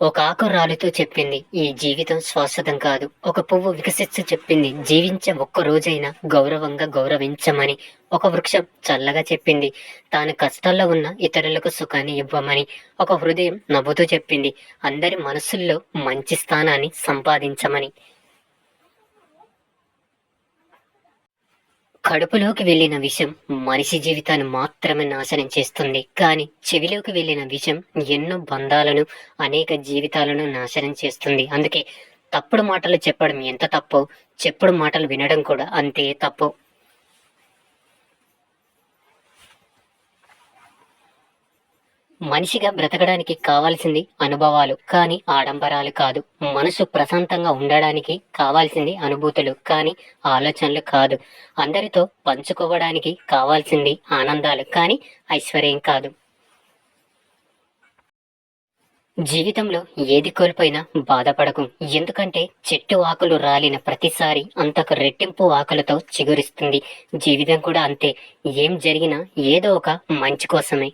ఒక ఆకు రాలుతూ చెప్పింది, ఈ జీవితం శాశ్వతం కాదు. ఒక పువ్వు వికసిస్తూ చెప్పింది, జీవించే ఒక్క రోజైనా గౌరవంగా గౌరవించమని. ఒక వృక్షం చల్లగా చెప్పింది, తాను కష్టాల్లో ఉన్న ఇతరులకు సుఖాన్ని ఇవ్వమని. ఒక హృదయం నవ్వుతూ చెప్పింది, అందరి మనసుల్లో మంచి స్థానాన్ని సంపాదించమని. కడుపులోకి వెళ్ళిన విషం మనిషి జీవితాన్ని మాత్రమే నాశనం చేస్తుంది. కానీ చెవిలోకి వెళ్ళిన విషం ఎన్నో బంధాలను, అనేక జీవితాలను నాశనం చేస్తుంది. అందుకే తప్పుడు మాటలు చెప్పడం ఎంత తప్పో, చెప్పుడు మాటలు వినడం కూడా అంతే తప్పు. మనిషిగా బ్రతకడానికి కావాల్సింది అనుభవాలు, కానీ ఆడంబరాలు కాదు. మనసు ప్రశాంతంగా ఉండడానికి కావాల్సింది అనుభూతులు, కానీ ఆలోచనలు కాదు. అందరితో పంచుకోవడానికి కావాల్సింది ఆనందాలు, కానీ ఐశ్వర్యం కాదు. జీవితంలో ఏది కోల్పోయినా బాధపడకు. ఎందుకంటే చెట్టు ఆకులు రాలిన ప్రతిసారి అంతకు రెట్టింపు ఆకులతో చిగురిస్తుంది. జీవితం కూడా అంతే. ఏం జరిగినా ఏదో ఒక మంచి కోసమే.